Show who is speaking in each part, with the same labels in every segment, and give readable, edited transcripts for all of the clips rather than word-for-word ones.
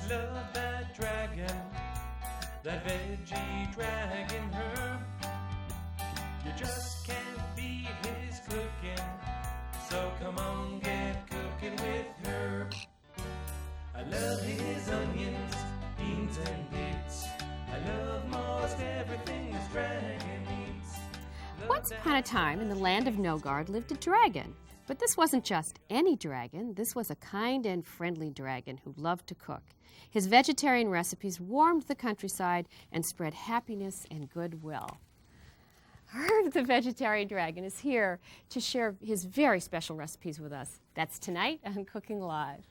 Speaker 1: love that dragon, that veggie dragon Herb. You just can't beat his cooking, so come on, get cooking with Herb. I love his onions, beans, and bits. I love most everything this dragon eats.
Speaker 2: Once upon a time, in the land of Nogard lived a dragon. But this wasn't just any dragon. This was a kind and friendly dragon who loved to cook. His vegetarian recipes warmed the countryside and spread happiness and goodwill. Herb the vegetarian dragon is here to share his very special recipes with us. That's tonight on Cooking Live.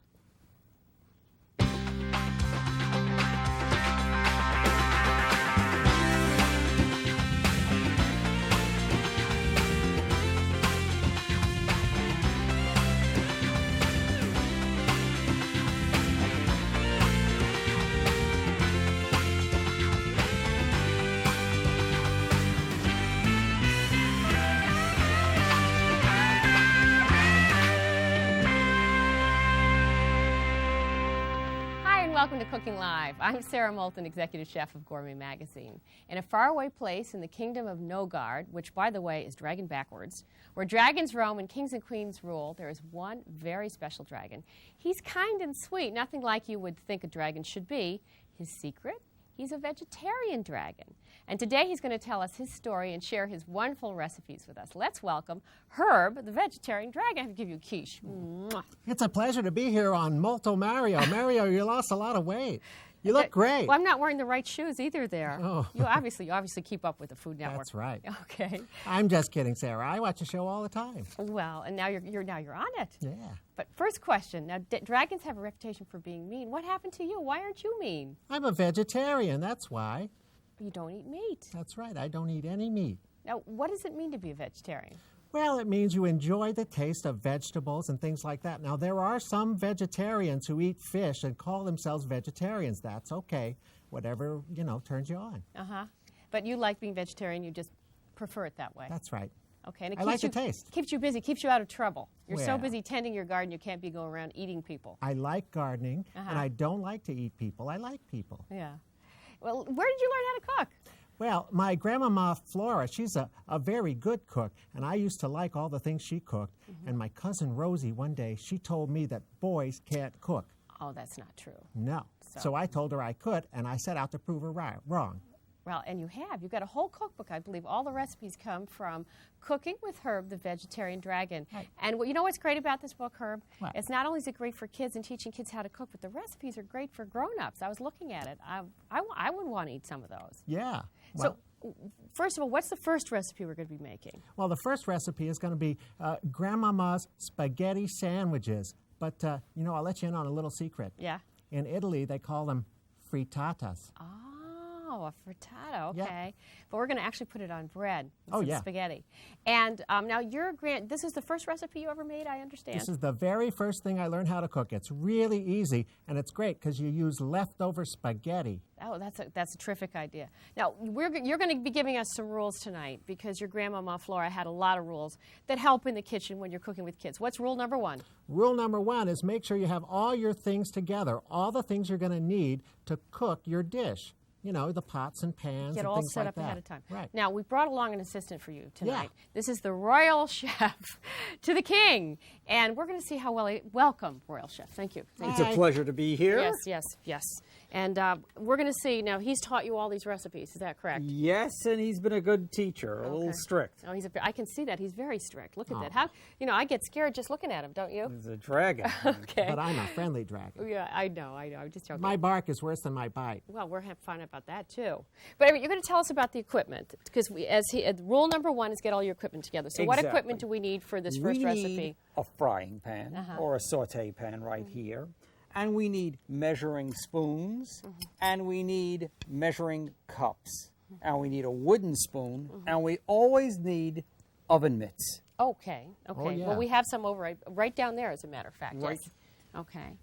Speaker 2: Welcome to Cooking Live. I'm Sarah Moulton, Executive Chef of Gourmet Magazine. In a faraway place in the kingdom of Nogard, which, by the way, is dragon backwards, where dragons roam and kings and queens rule, there is one very special dragon. He's kind and sweet, nothing like you would think a dragon should be. His secret? He's a vegetarian dragon. And today he's going to tell us his story and share his wonderful recipes with us. Let's welcome Herb, the vegetarian dragon. I have to give you a quiche. Mwah.
Speaker 3: It's a pleasure to be here on Molto Mario. Mario, you lost a lot of weight. You look great.
Speaker 2: Well, I'm not wearing the right shoes either there.
Speaker 3: Oh.
Speaker 2: You obviously keep up with the Food Network.
Speaker 3: That's right.
Speaker 2: Okay.
Speaker 3: I'm just kidding, Sarah. I watch the show all the time.
Speaker 2: Well, and now you're on it.
Speaker 3: Yeah.
Speaker 2: But first question. Now, dragons have a reputation for being mean. What happened to you? Why aren't you mean?
Speaker 3: I'm a vegetarian, that's why.
Speaker 2: You don't eat meat.
Speaker 3: That's right. I don't eat any meat.
Speaker 2: Now, what does it mean to be a vegetarian?
Speaker 3: Well, it means you enjoy the taste of vegetables and things like that. Now, there are some vegetarians who eat fish and call themselves vegetarians. That's okay. Whatever, turns you on.
Speaker 2: Uh-huh. But you like being vegetarian. You just prefer it that way.
Speaker 3: That's right.
Speaker 2: Okay. And
Speaker 3: I like the taste.
Speaker 2: Keeps you busy, keeps you out of trouble. You're so
Speaker 3: Well.
Speaker 2: busy tending your garden, you can't be going around eating people.
Speaker 3: I like gardening, and I don't like to eat people. I like people.
Speaker 2: Yeah. Well, where did you learn how to cook?
Speaker 3: Well, my grandmama Flora, she's a very good cook, and I used to like all the things she cooked. And my cousin Rosie, one day, she told me that boys can't cook.
Speaker 2: Oh, that's not true.
Speaker 3: No. So I told her I could, and I set out to prove her wrong.
Speaker 2: Well, and you have. You've got a whole cookbook. I believe all the recipes come from Cooking with Herb, the Vegetarian Dragon. Right. And you know what's great about this book, Herb?
Speaker 3: What?
Speaker 2: It's not only is it great for kids and teaching kids how to cook, but the recipes are great for grown-ups. I was looking at it. I would want to eat some of those.
Speaker 3: Yeah. Well,
Speaker 2: so, first of all, what's the first recipe we're going to be making?
Speaker 3: Well, the first recipe is going to be Grandmama's spaghetti sandwiches. But, I'll let you in on a little secret.
Speaker 2: Yeah.
Speaker 3: In Italy, they call them frittatas.
Speaker 2: Oh, a frittata, okay.
Speaker 3: Yeah.
Speaker 2: But we're going to actually put it on bread
Speaker 3: Oh,
Speaker 2: instead
Speaker 3: yeah.
Speaker 2: of spaghetti. And now this is the first recipe you ever made, I understand?
Speaker 3: This is the very first thing I learned how to cook. It's really easy, and it's great because you use leftover spaghetti.
Speaker 2: Oh, that's a terrific idea. Now, you're going to be giving us some rules tonight because your grandmama Flora had a lot of rules that help in the kitchen when you're cooking with kids. What's rule number one?
Speaker 3: Rule number one is make sure you have all your things together, all the things you're going to need to cook your dish. The pots and pans
Speaker 2: Get
Speaker 3: and
Speaker 2: all
Speaker 3: things
Speaker 2: set
Speaker 3: like
Speaker 2: up
Speaker 3: that.
Speaker 2: ahead of time.
Speaker 3: Right.
Speaker 2: Now, we brought along an assistant for you tonight.
Speaker 3: Yeah.
Speaker 2: This is the Royal Chef to the King. And we're going to see how well welcome, Royal Chef. Thank you.
Speaker 4: It's a pleasure to be here.
Speaker 2: Yes. And we're going to see, now, he's taught you all these recipes. Is that correct?
Speaker 4: Yes, and he's been a good teacher, a little strict.
Speaker 2: Oh, I can see that. He's very strict. Look at that. How, I get scared just looking at him, don't you?
Speaker 4: He's a dragon.
Speaker 2: Okay.
Speaker 3: But I'm a friendly dragon.
Speaker 2: Yeah, I know. I'm just joking.
Speaker 3: My bark is worse than my bite.
Speaker 2: Well, we're having fun about that, too. But anyway, you're going to tell us about the equipment, because rule number one is get all your equipment together. So what equipment do we need for this first recipe?
Speaker 4: We need a frying pan or a saute pan right here. And we need measuring spoons, and we need measuring cups, and we need a wooden spoon, and we always need oven mitts.
Speaker 2: Okay.
Speaker 3: Oh, yeah.
Speaker 2: Well, we have some over right down there, as a matter of fact.
Speaker 4: Right.
Speaker 2: Yes. Okay.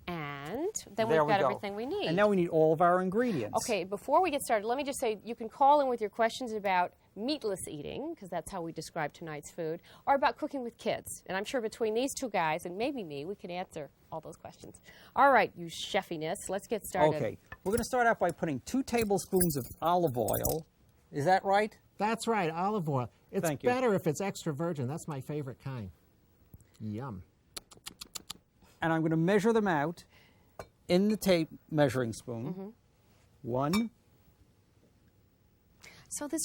Speaker 2: And then
Speaker 4: There
Speaker 2: we've
Speaker 4: we
Speaker 2: got
Speaker 4: go.
Speaker 2: everything we need.
Speaker 4: And now we need all of our ingredients.
Speaker 2: Okay, before we get started, let me just say you can call in with your questions about meatless eating, because that's how we describe tonight's food, or about cooking with kids. And I'm sure between these two guys and maybe me, we can answer all those questions. All right, you chefiness, let's get started.
Speaker 4: Okay, we're going to start out by putting 2 tablespoons of olive oil. Is that right?
Speaker 3: That's right, olive oil. It's
Speaker 4: Thank you.
Speaker 3: better if it's extra virgin. That's my favorite kind. Yum.
Speaker 4: And I'm going to measure them out in the tape measuring spoon. 1,
Speaker 2: So this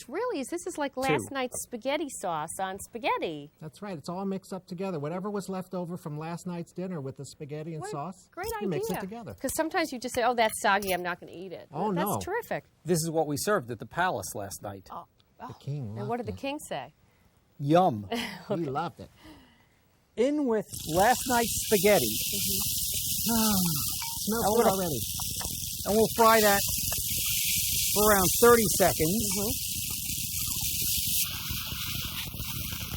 Speaker 2: is like last night's spaghetti sauce on spaghetti.
Speaker 3: That's right. It's all mixed up together. Whatever was left over from last night's dinner with the spaghetti and
Speaker 2: What a
Speaker 3: sauce,
Speaker 2: great
Speaker 3: you
Speaker 2: idea.
Speaker 3: mix it together.
Speaker 2: Because sometimes you just say, oh, that's soggy, I'm not going to eat it.
Speaker 3: Oh,
Speaker 2: That's
Speaker 3: no.
Speaker 2: terrific.
Speaker 4: This is what we served at the palace last night.
Speaker 3: The king
Speaker 2: And
Speaker 3: loved
Speaker 2: what did the
Speaker 3: it.
Speaker 2: king say?
Speaker 4: Yum.
Speaker 3: He loved it.
Speaker 4: In with last night's spaghetti.
Speaker 3: Smells
Speaker 4: Oh,
Speaker 3: good
Speaker 4: look.
Speaker 3: already.
Speaker 4: And we'll fry that for around 30 seconds.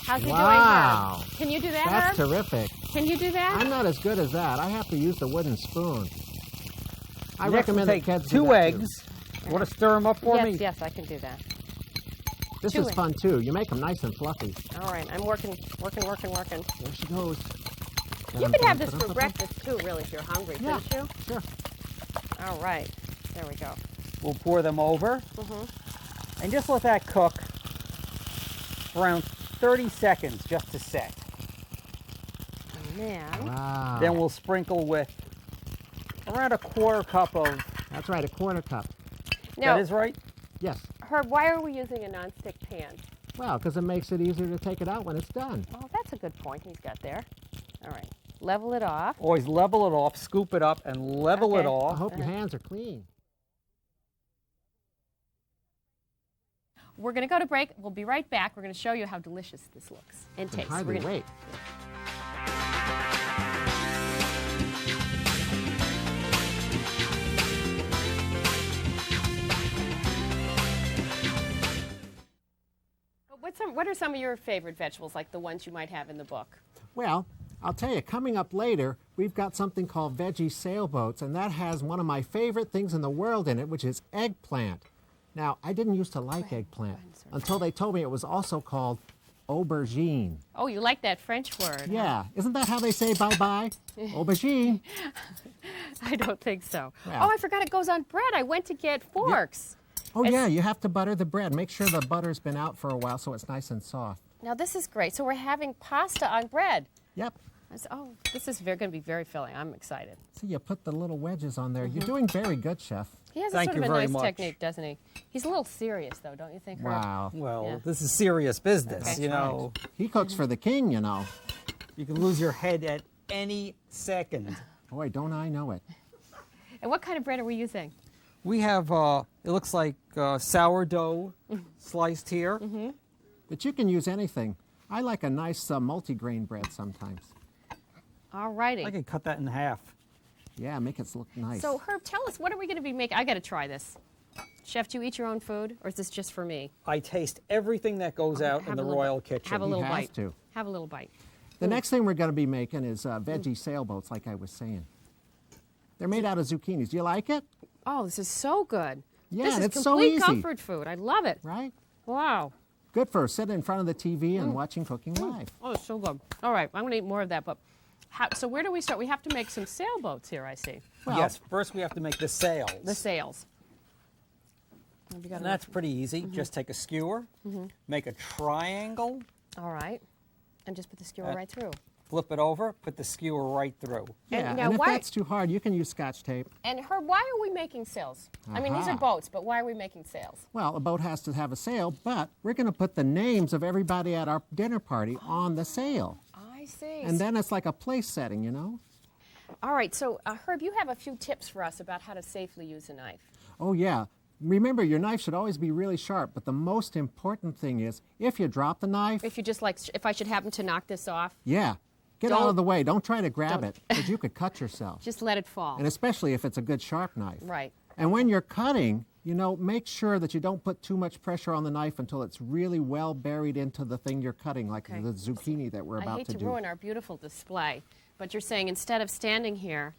Speaker 2: How's he
Speaker 3: Wow.
Speaker 2: doing, Herb? Can you do that,
Speaker 3: That's
Speaker 2: Herb?
Speaker 3: terrific.
Speaker 2: Can you do that?
Speaker 3: I'm not as good as that. I have to use the wooden spoon. I
Speaker 4: Next,
Speaker 3: recommend
Speaker 4: we'll
Speaker 3: that
Speaker 4: take
Speaker 3: kids do
Speaker 4: 2
Speaker 3: that, too.
Speaker 4: eggs. You want to stir them up for
Speaker 2: yes,
Speaker 4: me?
Speaker 2: yes, I can do that.
Speaker 3: This
Speaker 2: 2
Speaker 3: is
Speaker 2: eggs.
Speaker 3: fun, too. You make them nice and fluffy.
Speaker 2: All right, I'm working.
Speaker 3: There she goes.
Speaker 2: You could have this for breakfast, too, really, if you're hungry,
Speaker 3: Yeah.
Speaker 2: couldn't you?
Speaker 3: Sure.
Speaker 2: All right, there we go.
Speaker 4: We'll pour them over. And just let that cook for around 30 seconds just to set.
Speaker 2: And then,
Speaker 3: Wow.
Speaker 4: Then we'll sprinkle with around a 1/4 cup of,
Speaker 3: That's right, a 1/4 cup.
Speaker 2: now,
Speaker 4: that is right?
Speaker 3: Yes.
Speaker 2: Herb, why are we using a nonstick pan?
Speaker 3: Well, because it makes it easier to take it out when it's done.
Speaker 2: Oh, that's a good point he's got there. All right, level it off.
Speaker 4: Always level it off, scoop it up, and level it
Speaker 2: Okay.
Speaker 3: I
Speaker 4: off.
Speaker 3: hope your hands are clean.
Speaker 2: We're going to go to break. We'll be right back. We're going to show you how delicious this looks and
Speaker 3: I can
Speaker 2: tastes.
Speaker 3: hardly
Speaker 2: We're gonna-
Speaker 3: wait.
Speaker 2: What are some of your favorite vegetables, like the ones you might have in the book?
Speaker 3: Well, I'll tell you, coming up later, we've got something called veggie sailboats, and that has one of my favorite things in the world in it, which is eggplant. Now, I didn't used to like eggplant until they told me it was also called aubergine.
Speaker 2: Oh, you like that French word? huh?
Speaker 3: Yeah, isn't that how they say bye-bye? Aubergine.
Speaker 2: I don't think so.
Speaker 3: Well.
Speaker 2: Oh, I forgot it goes on bread. I went to get forks.
Speaker 3: Oh,
Speaker 2: It's-
Speaker 3: yeah, you have to butter the bread. Make sure the butter's been out for a while so it's nice and soft.
Speaker 2: Now, this is great. So we're having pasta on bread.
Speaker 3: Yep.
Speaker 2: Oh, this is going to be very filling. I'm excited.
Speaker 3: So you put the little wedges on there.
Speaker 2: Mm-hmm.
Speaker 3: You're doing very good, Chef.
Speaker 2: He has
Speaker 4: Thank
Speaker 2: a sort
Speaker 4: you
Speaker 2: of a
Speaker 4: very
Speaker 2: nice
Speaker 4: much.
Speaker 2: technique, doesn't he? He's a little serious, though, don't you think, Herb?
Speaker 3: Wow.
Speaker 4: Well,
Speaker 2: Yeah.
Speaker 4: this is serious business,
Speaker 2: Okay.
Speaker 4: you know.
Speaker 3: He cooks for the king, you know.
Speaker 4: You can lose your head at any second.
Speaker 3: Boy, don't I know it.
Speaker 2: And what kind of bread are we using?
Speaker 4: We have, it looks like sourdough sliced here.
Speaker 3: But you can use anything. I like a nice multigrain bread sometimes.
Speaker 2: All righty.
Speaker 4: I can cut that in half.
Speaker 3: Yeah, make it look nice.
Speaker 2: So, Herb, tell us, what are we going to be making? I got to try this. Chef, do you eat your own food, or is this just for me?
Speaker 4: I taste everything that goes out in
Speaker 2: Have
Speaker 4: the
Speaker 2: a little
Speaker 4: royal
Speaker 2: bite.
Speaker 4: kitchen.
Speaker 2: Have a little
Speaker 3: has
Speaker 2: bite.
Speaker 3: to.
Speaker 2: Have a little bite.
Speaker 3: The next thing we're going to be making is veggie sailboats, like I was saying. They're made out of zucchinis. Do you like it?
Speaker 2: Oh, this is so good.
Speaker 3: Yeah,
Speaker 2: this
Speaker 3: and
Speaker 2: is
Speaker 3: it's so
Speaker 2: complete
Speaker 3: easy.
Speaker 2: comfort food. I love it.
Speaker 3: Right?
Speaker 2: Wow.
Speaker 3: Good for sitting in front of the TV and watching Cooking Live.
Speaker 2: Oh, it's so good. All right, I'm going to eat more of that. But so where do we start? We have to make some sailboats here, I see.
Speaker 3: Well,
Speaker 4: Yes, first we have to make the sails.
Speaker 2: The sails. Have you got
Speaker 4: And
Speaker 2: enough?
Speaker 4: that's pretty easy. Just take a skewer, make a triangle,
Speaker 2: All right. And just put the skewer right through.
Speaker 4: flip it over, put the skewer right through.
Speaker 3: Yeah,
Speaker 2: now
Speaker 3: and if
Speaker 2: why-
Speaker 3: that's too hard, you can use Scotch tape.
Speaker 2: And Herb, why are we making sails? I mean, these are
Speaker 3: Aha.
Speaker 2: boats, but why are we making sails?
Speaker 3: Well, a boat has to have a sail, but we're going to put the names of everybody at our dinner party on the sail.
Speaker 2: I see.
Speaker 3: And then it's like a place setting, you know?
Speaker 2: All right, so Herb, you have a few tips for us about how to safely use a knife.
Speaker 3: Oh, yeah. Remember, your knife should always be really sharp, but the most important thing is if you drop the knife,
Speaker 2: If you just if I should happen to knock this off,
Speaker 3: yeah, get out
Speaker 2: Don't-
Speaker 3: of the way. Don't try to grab
Speaker 2: don't.
Speaker 3: it, because you could cut yourself.
Speaker 2: just let it fall.
Speaker 3: And especially if it's a good sharp knife.
Speaker 2: Right.
Speaker 3: And when you're cutting, you know, make sure that you don't put too much pressure on the knife until it's really well buried into the thing you're cutting, like
Speaker 2: Okay.
Speaker 3: the zucchini that we're
Speaker 2: I
Speaker 3: about
Speaker 2: hate
Speaker 3: to
Speaker 2: to
Speaker 3: do.
Speaker 2: ruin our beautiful display, but you're saying instead of standing here,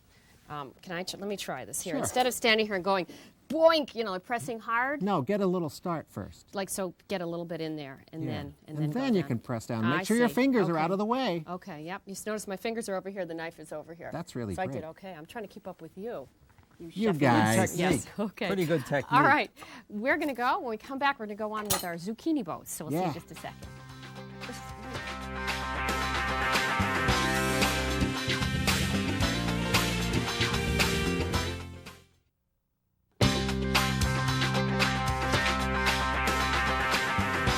Speaker 2: let me try this here.
Speaker 3: Sure.
Speaker 2: Instead of standing here and going boink, you know, like pressing hard.
Speaker 3: No, get a little start first.
Speaker 2: Like so, get a little bit in there, and then
Speaker 3: and
Speaker 2: go
Speaker 3: then you
Speaker 2: down.
Speaker 3: can press down.
Speaker 2: I
Speaker 3: Make sure your
Speaker 2: see.
Speaker 3: fingers are
Speaker 2: Okay.
Speaker 3: out of the way.
Speaker 2: Okay, yep. You notice my fingers are over here. The knife is over here.
Speaker 3: That's really
Speaker 2: so I
Speaker 3: great.
Speaker 2: did okay. I'm trying to keep up with you.
Speaker 3: You
Speaker 2: chef.
Speaker 3: guys.
Speaker 2: Yes. Okay.
Speaker 4: Pretty good technique.
Speaker 2: All right. We're going to go. When we come back, we're going to go on with our zucchini boats. So we'll see
Speaker 3: Yeah.
Speaker 2: in just a second.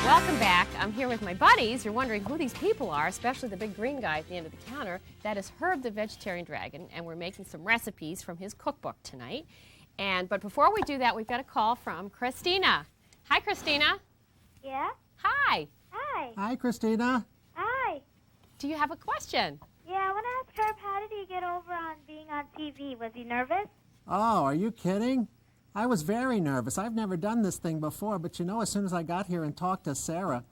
Speaker 2: Welcome back. I'm here with my buddies. You're wondering who these people are, especially the big green guy at the end of the counter. That is Herb the Vegetarian Dragon, and we're making some recipes from his cookbook tonight. But before we do that, we've got a call from Christina. Hi, Christina.
Speaker 5: Yeah?
Speaker 2: Hi.
Speaker 5: Hi.
Speaker 3: Hi, Christina.
Speaker 5: Hi.
Speaker 2: Do you have a question?
Speaker 5: Yeah, I want to ask Herb, how did he get over on being on TV? Was he nervous?
Speaker 3: Oh, are you kidding? I was very nervous. I've never done this thing before, but you know, as soon as I got here and talked to Sarah,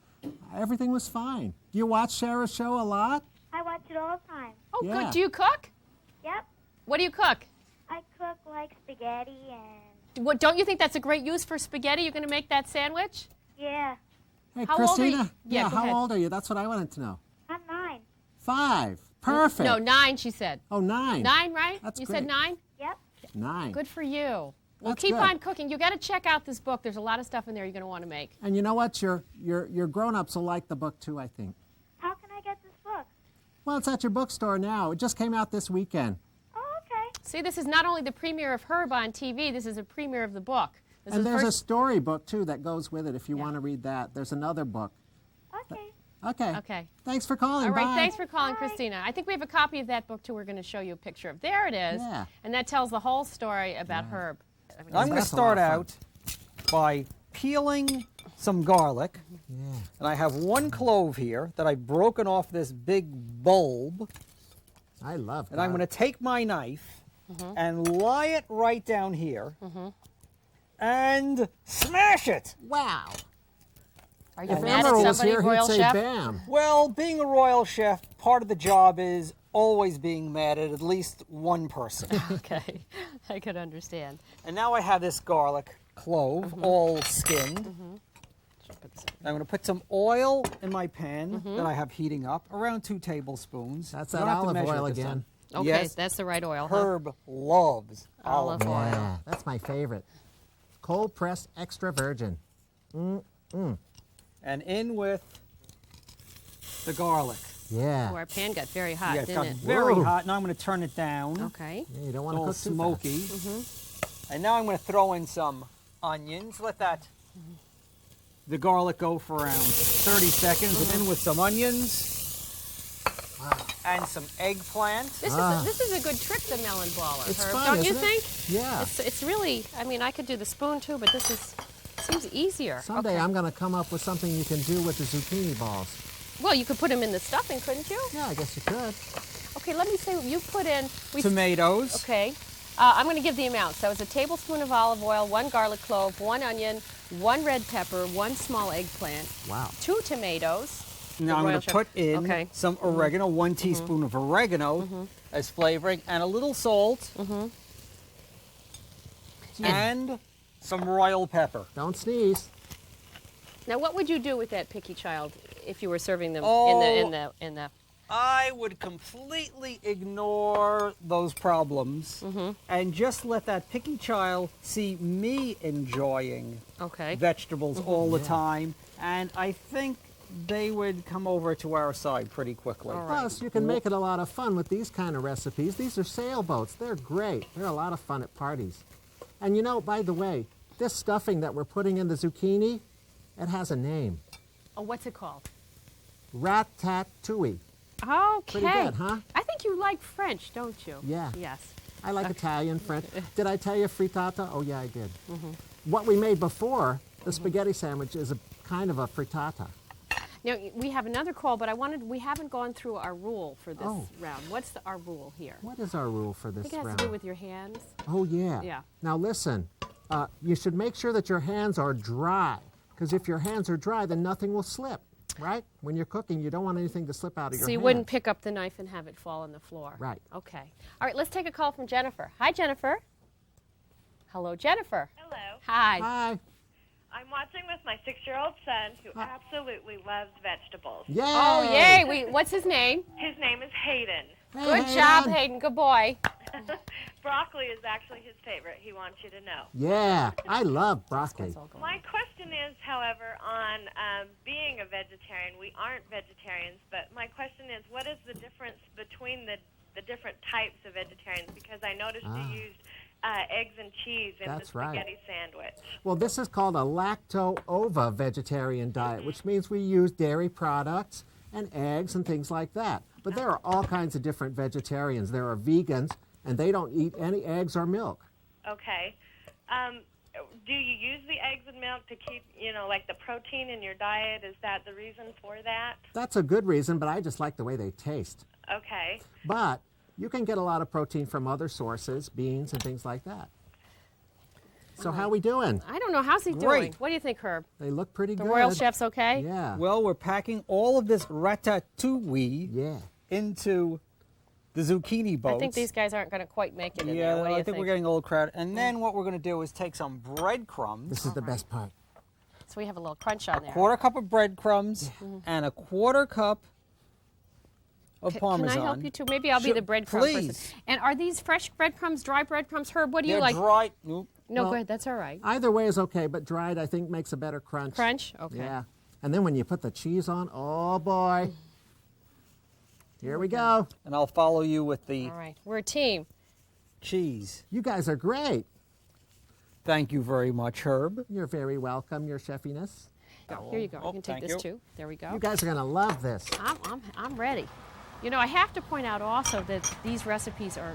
Speaker 3: everything was fine. Do you watch Sarah's show a lot?
Speaker 5: I watch it all the time.
Speaker 2: Oh,
Speaker 3: Yeah.
Speaker 2: good. Do you cook?
Speaker 5: Yep.
Speaker 2: What do you cook?
Speaker 5: I cook like spaghetti and...
Speaker 2: What, don't you think that's a great use for spaghetti? You're going to make that sandwich?
Speaker 5: Yeah.
Speaker 3: Hey,
Speaker 2: How old are you?
Speaker 3: Christina.
Speaker 2: Yeah, go
Speaker 3: how
Speaker 2: ahead.
Speaker 3: old are you? That's what I wanted to know.
Speaker 5: I'm 9.
Speaker 3: 5. Perfect.
Speaker 2: No, 9, she said.
Speaker 3: Oh, 9.
Speaker 2: 9, right?
Speaker 3: That's
Speaker 2: you
Speaker 3: great.
Speaker 2: said 9?
Speaker 5: Yep.
Speaker 3: 9.
Speaker 2: Good for you. Well,
Speaker 3: That's
Speaker 2: keep
Speaker 3: good.
Speaker 2: on cooking. You got to check out this book. There's a lot of stuff in there you're going to want to make.
Speaker 3: And you know what? Your grown-ups will like the book too, I think.
Speaker 5: How can I get this book?
Speaker 3: Well, it's at your bookstore now. It just came out this weekend.
Speaker 5: Oh, okay.
Speaker 2: See, this is not only the premiere of Herb on TV, this is a premiere of the book. This
Speaker 3: And
Speaker 2: is
Speaker 3: there's a
Speaker 2: first...
Speaker 3: storybook too that goes with it if you want to read that. There's another book.
Speaker 5: Okay.
Speaker 3: Okay.
Speaker 2: Okay.
Speaker 3: Thanks for calling.
Speaker 2: All right,
Speaker 3: Bye.
Speaker 2: thanks for calling,
Speaker 5: Bye.
Speaker 2: Christina. I think we have a copy of that book, too, we're going to show you a picture of. There it is.
Speaker 3: Yeah.
Speaker 2: And that tells the whole story about Herb.
Speaker 4: I'm going to
Speaker 3: That's a lot
Speaker 4: start
Speaker 3: of fun.
Speaker 4: out by peeling some garlic.
Speaker 3: Yeah.
Speaker 4: And I have 1 clove here that I've broken off this big bulb.
Speaker 3: I love
Speaker 4: And I'm going to take my knife and lie it right down here and smash it.
Speaker 2: Wow. Are you
Speaker 3: If
Speaker 2: mad
Speaker 3: Emerald
Speaker 2: at
Speaker 3: was
Speaker 2: somebody,
Speaker 3: here,
Speaker 2: Royal
Speaker 3: he'd say
Speaker 2: Chef?
Speaker 3: bam.
Speaker 4: Well, being a royal chef, part of the job is always being mad at least one person.
Speaker 2: Okay, I could understand.
Speaker 4: And now I have this garlic clove all skinned.
Speaker 2: Put this in.
Speaker 4: I'm going to put some oil in my pan that I have heating up, around 2 tablespoons.
Speaker 3: That's
Speaker 4: You
Speaker 3: that
Speaker 4: don't have to
Speaker 3: olive
Speaker 4: measure
Speaker 3: oil
Speaker 4: it this
Speaker 3: again.
Speaker 4: time.
Speaker 2: Okay,
Speaker 4: Yes,
Speaker 2: that's the right oil, huh?
Speaker 4: Herb loves olive oil.
Speaker 3: Yeah, that's my favorite. Cold pressed extra virgin.
Speaker 4: And in with the garlic.
Speaker 3: Yeah.
Speaker 2: Oh, our pan got very hot,
Speaker 4: Yeah, it's
Speaker 2: didn't
Speaker 4: got
Speaker 2: it?
Speaker 4: very
Speaker 3: Whoa.
Speaker 4: hot. Now I'm going to turn it down.
Speaker 2: Okay.
Speaker 3: Yeah, you don't
Speaker 4: A
Speaker 3: want to
Speaker 4: little
Speaker 3: cook too
Speaker 4: smoky.
Speaker 3: fast.
Speaker 4: And now I'm going to throw in some onions. Let that the garlic go for around 30 seconds. And in with some onions and some eggplant.
Speaker 2: This is a good trick, the melon baller,
Speaker 3: It's
Speaker 2: Herb.
Speaker 3: fun,
Speaker 2: Don't you
Speaker 3: isn't it?
Speaker 2: think?
Speaker 3: Yeah.
Speaker 2: It's really, I mean, I could do the spoon too, but this seems easier.
Speaker 3: Someday
Speaker 2: Okay.
Speaker 3: I'm going to come up with something you can do with the zucchini balls.
Speaker 2: Well, you could put them in the stuffing, couldn't you?
Speaker 3: Yeah, I guess you could.
Speaker 2: Okay, let me say, you put in...
Speaker 4: Tomatoes.
Speaker 2: Okay. I'm going to give the amount. So it's a tablespoon of olive oil, 1 garlic clove, 1 onion, 1 red pepper, 1 small eggplant,
Speaker 3: Wow.
Speaker 2: 2 tomatoes.
Speaker 4: Now I'm
Speaker 2: Royal
Speaker 4: going to
Speaker 2: Chef.
Speaker 4: put in
Speaker 2: Okay.
Speaker 4: some oregano, 1 teaspoon of oregano as flavoring, and a little salt, and some royal pepper.
Speaker 3: Don't sneeze.
Speaker 2: Now, what would you do with that picky child if you were serving them
Speaker 4: Oh.
Speaker 2: in the
Speaker 4: I would completely ignore those problems and just let that picky child see me enjoying
Speaker 2: Okay.
Speaker 4: vegetables all the time, and I think they would come over to our side pretty quickly.
Speaker 2: All right.
Speaker 3: Plus, you can make it a lot of fun with these kind of recipes. These are sailboats. They're great. They're a lot of fun at parties. And you know, by the way, this stuffing that we're putting in the zucchini, it has a name.
Speaker 2: Oh, what's it called?
Speaker 3: Ratatouille.
Speaker 2: Okay.
Speaker 3: Pretty good, huh?
Speaker 2: I think you like French, don't you?
Speaker 3: Yeah.
Speaker 2: Yes.
Speaker 3: I like Italian, French. Did I tell you frittata? Oh, yeah, I did. What we made before, the spaghetti sandwich, is a kind of a frittata.
Speaker 2: Now, we have another call, but we haven't gone through our rule for this
Speaker 3: Oh.
Speaker 2: round. What's our rule here?
Speaker 3: What is our rule for
Speaker 2: I
Speaker 3: this
Speaker 2: think it has
Speaker 3: round?
Speaker 2: to do with your hands.
Speaker 3: Oh, yeah.
Speaker 2: Yeah.
Speaker 3: Now, listen, you should make sure that your hands are dry, because if your hands are dry, then nothing will slip, right? When you're cooking, you don't want anything to slip out of your
Speaker 2: So
Speaker 3: hands.
Speaker 2: you wouldn't pick up the knife and have it fall on the floor.
Speaker 3: Right.
Speaker 2: Okay. All right, let's take a call from Jennifer. Hi, Jennifer. Hello, Jennifer.
Speaker 6: Hello.
Speaker 2: Hi.
Speaker 3: Hi.
Speaker 6: I'm watching with my 6-year-old son who absolutely loves vegetables.
Speaker 3: Yay.
Speaker 2: Oh, yay. What's his name?
Speaker 6: His name is Hayden.
Speaker 3: Hey,
Speaker 2: Good
Speaker 3: Hayden.
Speaker 2: job, Hayden. Good boy.
Speaker 6: Broccoli is actually his favorite. He wants you to know.
Speaker 3: Yeah, I love broccoli.
Speaker 6: My question is, however, on being a vegetarian. We aren't vegetarians, but my question is, what is the difference between the different types of vegetarians? Because I noticed you used eggs and cheese in
Speaker 3: That's
Speaker 6: the
Speaker 3: right.
Speaker 6: spaghetti sandwich.
Speaker 3: Well, this is called a lacto-ova vegetarian diet, which means we use dairy products and eggs and things like that. But there are all kinds of different vegetarians. There are vegans, and they don't eat any eggs or milk.
Speaker 6: Okay. Do you use the eggs and milk to keep, like the protein in your diet? Is that the reason for that?
Speaker 3: That's a good reason, but I just like the way they taste.
Speaker 6: Okay.
Speaker 3: But you can get a lot of protein from other sources, beans and things like that. So how we doing?
Speaker 2: I don't know. How's he doing?
Speaker 4: Great.
Speaker 2: What do you think, Herb?
Speaker 3: They look pretty
Speaker 2: The
Speaker 3: good.
Speaker 2: Royal Chef's okay?
Speaker 3: Yeah.
Speaker 4: Well, we're packing all of this ratatouille
Speaker 3: Yeah.
Speaker 4: into the zucchini boats.
Speaker 2: I think these guys aren't going to quite make it in
Speaker 4: Yeah,
Speaker 2: there. What do
Speaker 4: I
Speaker 2: you
Speaker 4: think we're getting a little crowded. And then what we're going to do is take some breadcrumbs,
Speaker 3: This is the best part.
Speaker 2: So we have a little crunch on there.
Speaker 4: quarter cup of breadcrumbs, and a quarter cup of Parmesan.
Speaker 2: Can I help you too? Maybe I'll be
Speaker 4: Sure,
Speaker 2: the breadcrumb
Speaker 4: please.
Speaker 2: person. And are these fresh breadcrumbs, dry breadcrumbs? Herb, what do you
Speaker 4: They're
Speaker 2: like?
Speaker 4: dry.
Speaker 2: No,
Speaker 3: Well,
Speaker 2: go ahead. That's all right.
Speaker 3: Either way is okay, but dried I think makes a better crunch.
Speaker 2: Crunch? Okay.
Speaker 3: Yeah. And then when you put the cheese on, oh boy. Here we go.
Speaker 4: And I'll follow you with the
Speaker 2: All right. We're a team.
Speaker 4: cheese.
Speaker 3: You guys are great.
Speaker 4: Thank you very much, Herb.
Speaker 3: You're very welcome, your chefiness.
Speaker 2: Here you go.
Speaker 4: Oh,
Speaker 2: You can take
Speaker 4: thank
Speaker 2: this
Speaker 4: you.
Speaker 2: too. There we go.
Speaker 3: You guys are going to love this.
Speaker 2: I'm ready. You know, I have to point out also that these recipes are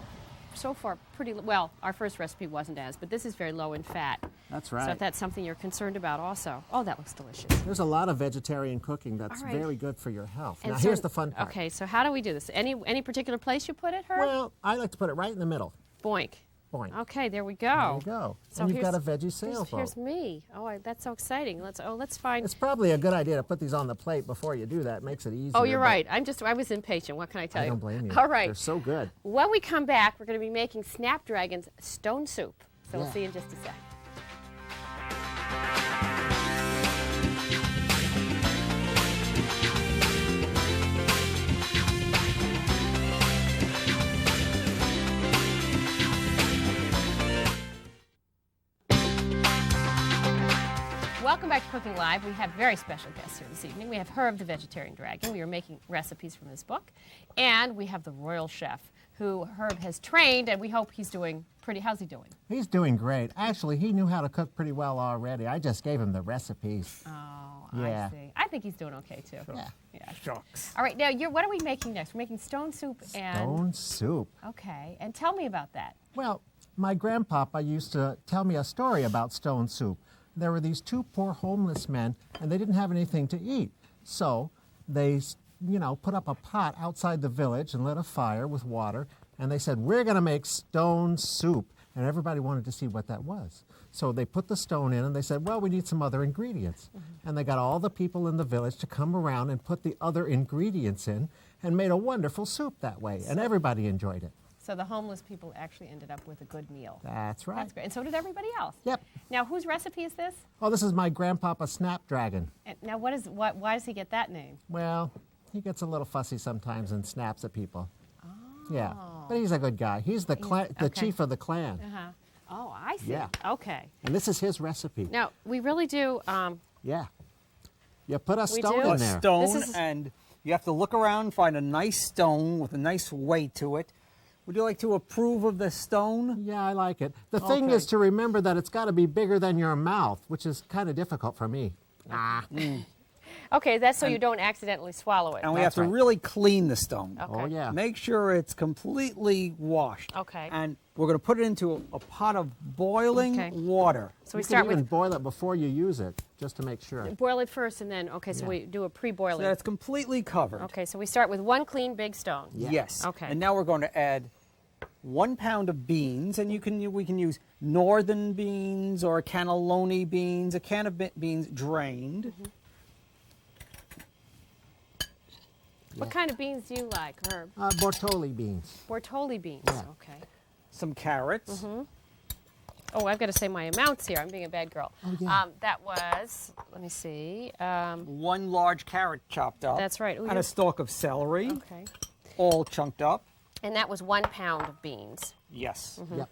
Speaker 2: so far pretty, well, our first recipe wasn't as, but this is very low in fat.
Speaker 3: That's
Speaker 2: So
Speaker 3: right.
Speaker 2: if that's something you're concerned about also. Oh, that looks delicious.
Speaker 3: There's a lot of vegetarian cooking that's
Speaker 2: All right.
Speaker 3: very good for your health.
Speaker 2: And
Speaker 3: Now,
Speaker 2: so-
Speaker 3: here's the fun part.
Speaker 2: Okay, so how do we do this? Any particular place you put it, Herb?
Speaker 3: Well, I like to put it right in the middle.
Speaker 2: Boink.
Speaker 3: Point.
Speaker 2: Okay, there we
Speaker 3: There
Speaker 2: go.
Speaker 3: you go.
Speaker 2: So
Speaker 3: and you've got a
Speaker 2: here's-
Speaker 3: veggie sailboat.
Speaker 2: Here's me. Oh, that's so exciting. Let's find.
Speaker 3: It's probably a good idea to put these on the plate before you do that. It makes it easier.
Speaker 2: Oh, you're
Speaker 3: but
Speaker 2: right. I was impatient. What can I tell
Speaker 3: I
Speaker 2: you?
Speaker 3: don't blame you.
Speaker 2: All right.
Speaker 3: They're so good.
Speaker 2: When we come back, we're going to be making Snapdragon's stone soup. So we'll
Speaker 3: Yeah.
Speaker 2: see you in just a sec. Welcome back to Cooking Live. We have very special guests here this evening. We have Herb the Vegetarian Dragon. We are making recipes from his book. And we have the Royal Chef, who Herb has trained, and we hope he's doing pretty. How's he doing?
Speaker 3: He's doing great. Actually, he knew how to cook pretty well already. I just gave him the recipes.
Speaker 2: Oh,
Speaker 3: Yeah.
Speaker 2: I see. I think he's doing okay, too.
Speaker 3: Yeah.
Speaker 2: Yeah.
Speaker 4: Shucks.
Speaker 2: All right, now, what are we making next? We're making stone soup and...
Speaker 3: Stone soup.
Speaker 2: Okay, and tell me about that.
Speaker 3: Well, my grandpapa used to tell me a story about stone soup. There were these two poor homeless men, and they didn't have anything to eat. So they, put up a pot outside the village and lit a fire with water, and they said, we're going to make stone soup. And everybody wanted to see what that was. So they put the stone in, and they said, well, we need some other ingredients. And they got all the people in the village to come around and put the other ingredients in and made a wonderful soup that way, and everybody enjoyed it.
Speaker 2: So the homeless people actually ended up with a good meal.
Speaker 3: That's right.
Speaker 2: That's great. And so did everybody else.
Speaker 3: Yep.
Speaker 2: Now, whose recipe is this?
Speaker 3: Oh, this is my grandpapa Snapdragon.
Speaker 2: And now, why does he get that name?
Speaker 3: Well, he gets a little fussy sometimes and snaps at people. Yeah, but he's a good guy. He's the
Speaker 2: okay.
Speaker 3: chief of the clan,
Speaker 2: Uh-huh. Oh, I see.
Speaker 3: Yeah.
Speaker 2: Okay.
Speaker 3: and this is his recipe.
Speaker 2: Now, we really do...
Speaker 3: Yeah, you put a
Speaker 2: We
Speaker 3: stone
Speaker 2: do?
Speaker 3: in
Speaker 4: A
Speaker 3: there.
Speaker 4: stone,
Speaker 2: This is-
Speaker 4: and you have to look around, find a nice stone with a nice weight to it. Would you like to approve of the stone?
Speaker 3: Yeah, I like it. The thing
Speaker 4: Okay.
Speaker 3: is to remember that it's got to be bigger than your mouth, which is kind of difficult for me.
Speaker 2: Okay, that's so you don't accidentally swallow it.
Speaker 4: And we have
Speaker 3: That's
Speaker 4: to
Speaker 3: right.
Speaker 4: really clean the stone.
Speaker 2: Okay.
Speaker 3: Oh yeah.
Speaker 4: Make sure it's completely washed.
Speaker 2: Okay.
Speaker 4: And we're going to put it into a pot of boiling
Speaker 2: Okay.
Speaker 4: water.
Speaker 2: So we
Speaker 3: You
Speaker 2: start
Speaker 3: can even
Speaker 2: with...
Speaker 3: boil it before you use it, just to make sure.
Speaker 2: Boil it first, and then... Okay, so
Speaker 3: Yeah.
Speaker 2: we do a
Speaker 4: So
Speaker 2: pre-boiling.
Speaker 4: that it's completely covered.
Speaker 2: Okay, so we start with one clean big stone.
Speaker 3: Yeah.
Speaker 4: Yes.
Speaker 2: Okay.
Speaker 4: And now we're going to add 1 pound of beans, and we can use northern beans or cannelloni beans, a can of beans drained.
Speaker 2: What kind of beans do you like, Herb?
Speaker 3: Bortoli beans.
Speaker 2: Bortoli beans.
Speaker 3: Yeah.
Speaker 2: Okay.
Speaker 4: Some carrots,
Speaker 2: Oh, I've got to say my amounts here. I'm being a bad girl.
Speaker 3: Oh, yeah.
Speaker 2: That was, let me see.
Speaker 4: 1 large carrot chopped up.
Speaker 2: That's right. Ooh,
Speaker 4: And
Speaker 2: you're-
Speaker 4: a stalk of celery,
Speaker 2: Okay.
Speaker 4: all chunked up.
Speaker 2: And that was 1 pound of beans.
Speaker 4: Yes.
Speaker 3: Yep.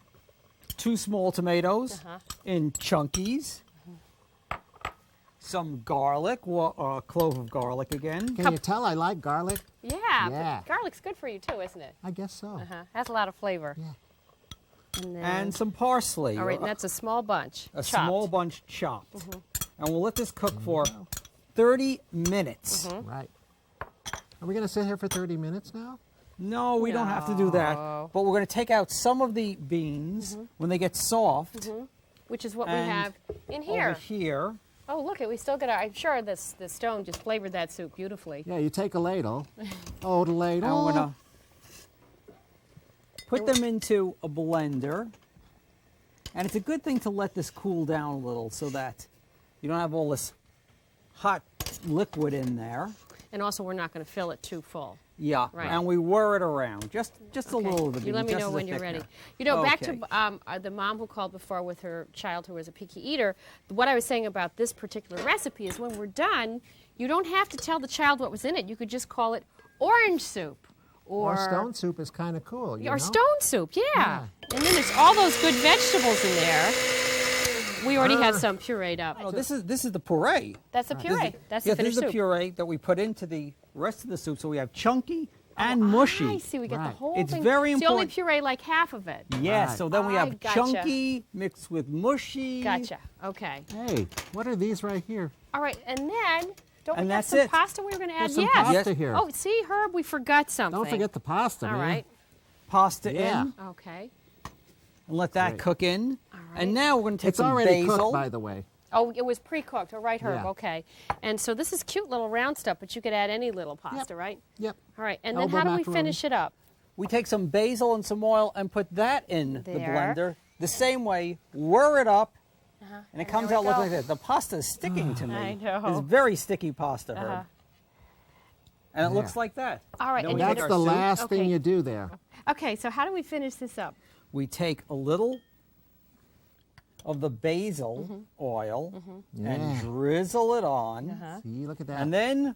Speaker 4: 2 small tomatoes
Speaker 2: Uh-huh.
Speaker 4: in chunkies. Some garlic, a clove of garlic again.
Speaker 3: Can you tell I like garlic?
Speaker 2: Yeah,
Speaker 3: Yeah.
Speaker 2: but garlic's good for you too, isn't it?
Speaker 3: I guess so.
Speaker 2: Has a lot of flavor.
Speaker 3: Yeah.
Speaker 2: And then,
Speaker 4: And some parsley.
Speaker 2: all right, and that's a small bunch.
Speaker 4: a
Speaker 2: chopped.
Speaker 4: small bunch chopped. And we'll let this cook for 30 minutes.
Speaker 3: Right. Are we going to sit here for 30 minutes now?
Speaker 4: No, we don't have to do that.
Speaker 2: No.
Speaker 4: But we're going to take out some of the beans when they get soft.
Speaker 2: Which is what we
Speaker 4: And
Speaker 2: have in here.
Speaker 4: Over here.
Speaker 2: Oh, look, we still got our, I'm sure the stone just flavored that soup beautifully.
Speaker 3: Yeah, you take a ladle. Oh, the ladle.
Speaker 4: And we're going to put them into a blender. And it's a good thing to let this cool down a little so that you don't have all this hot liquid in there.
Speaker 2: And also, we're not going to fill it too full.
Speaker 4: Yeah,
Speaker 2: Right.
Speaker 4: and we whir it around, just a little bit.
Speaker 2: You let me
Speaker 4: just
Speaker 2: know
Speaker 4: as a
Speaker 2: when you're
Speaker 4: thickener.
Speaker 2: ready. You know, back
Speaker 4: Okay.
Speaker 2: to the mom who called before with her child who was a picky eater. What I was saying about this particular recipe is when we're done, you don't have to tell the child what was in it. You could just call it orange soup.
Speaker 3: Or stone soup is kind of cool. You
Speaker 2: Or
Speaker 3: know?
Speaker 2: stone soup, yeah. And then there's all those good vegetables in there. We already had some pureed up.
Speaker 4: Oh, this is the puree.
Speaker 2: That's the puree. That's the
Speaker 4: Yes, this
Speaker 2: finished
Speaker 4: is the
Speaker 2: soup.
Speaker 4: puree that we put into the rest of the soup, so we have chunky and mushy.
Speaker 2: I see. We get the
Speaker 3: Right.
Speaker 2: whole
Speaker 4: It's
Speaker 2: thing.
Speaker 4: very
Speaker 2: So you only
Speaker 4: important.
Speaker 2: puree like half of it.
Speaker 4: Yes,
Speaker 3: Right.
Speaker 4: so then we
Speaker 2: I
Speaker 4: have
Speaker 2: gotcha.
Speaker 4: chunky mixed with mushy.
Speaker 2: Gotcha. Okay.
Speaker 3: Hey, what are these right here?
Speaker 2: All right, and then don't
Speaker 4: And
Speaker 2: we have
Speaker 4: that's
Speaker 2: some
Speaker 4: it.
Speaker 2: pasta we were going to add?
Speaker 3: There's some
Speaker 2: Yes.
Speaker 3: pasta
Speaker 4: Yes.
Speaker 3: here.
Speaker 2: Oh, see, Herb, we forgot something.
Speaker 3: Don't forget the pasta,
Speaker 2: All
Speaker 3: man.
Speaker 2: right.
Speaker 4: Pasta
Speaker 3: Yeah.
Speaker 4: in,
Speaker 2: Okay.
Speaker 4: and let that
Speaker 3: Great.
Speaker 4: cook in.
Speaker 2: right.
Speaker 4: And now we're going to take
Speaker 3: It's
Speaker 4: some
Speaker 3: already
Speaker 4: basil.
Speaker 3: cooked, by the way.
Speaker 2: Oh, it was pre-cooked. All right, Herb.
Speaker 3: Yeah.
Speaker 2: Okay. And so this is cute little round stuff, but you could add any little pasta, right?
Speaker 3: Yep.
Speaker 2: All right. And then
Speaker 3: Elbow
Speaker 2: how do we
Speaker 3: macaroni.
Speaker 2: finish it up?
Speaker 4: We take some basil and some oil and put that in the
Speaker 2: There.
Speaker 4: blender. The same way, whir it up, and it comes
Speaker 2: there
Speaker 4: out
Speaker 2: we
Speaker 4: looking
Speaker 2: go.
Speaker 4: like this. The pasta is sticking to me.
Speaker 2: I know.
Speaker 4: It's very sticky pasta, Herb.
Speaker 2: Uh-huh.
Speaker 4: And it
Speaker 3: Yeah.
Speaker 4: looks like that.
Speaker 2: All right,
Speaker 4: Then
Speaker 2: and
Speaker 4: we
Speaker 2: you
Speaker 4: take
Speaker 3: That's
Speaker 4: our
Speaker 3: the
Speaker 4: soup.
Speaker 3: last thing
Speaker 2: Okay.
Speaker 3: you do there.
Speaker 2: Okay, so how do we finish this up?
Speaker 4: We take a little of the basil oil
Speaker 3: Yeah.
Speaker 4: and drizzle it on.
Speaker 2: Uh-huh.
Speaker 3: See, look at that.
Speaker 4: And then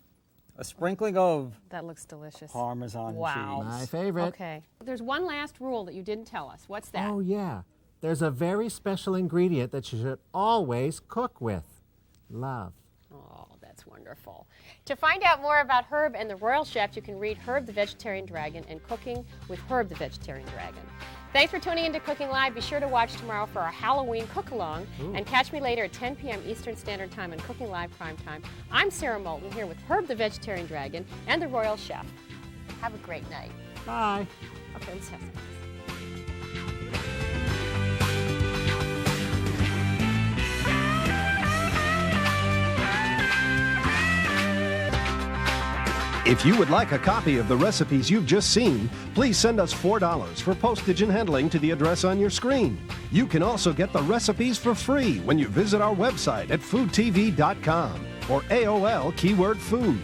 Speaker 4: a sprinkling of
Speaker 2: That looks delicious.
Speaker 4: Parmesan
Speaker 2: Wow.
Speaker 3: My
Speaker 4: cheese.
Speaker 3: favorite.
Speaker 2: Okay. There's one last rule that you didn't tell us. What's that?
Speaker 3: Oh, yeah. There's a very special ingredient that you should always cook with. Love.
Speaker 2: Oh, that's wonderful. To find out more about Herb and the Royal Chef, you can read Herb the Vegetarian Dragon and Cooking with Herb the Vegetarian Dragon. Thanks for tuning in to Cooking Live. Be sure to watch tomorrow for our Halloween cook-along and catch me later at 10 p.m. Eastern Standard Time on Cooking Live Prime Time. I'm Sarah Moulton here with Herb the Vegetarian Dragon and the Royal Chef. Have a great night.
Speaker 3: Bye.
Speaker 2: Okay, let's have some.
Speaker 7: If you would like a copy of the recipes you've just seen, please send us $4 for postage and handling to the address on your screen. You can also get the recipes for free when you visit our website at foodtv.com or AOL keyword food.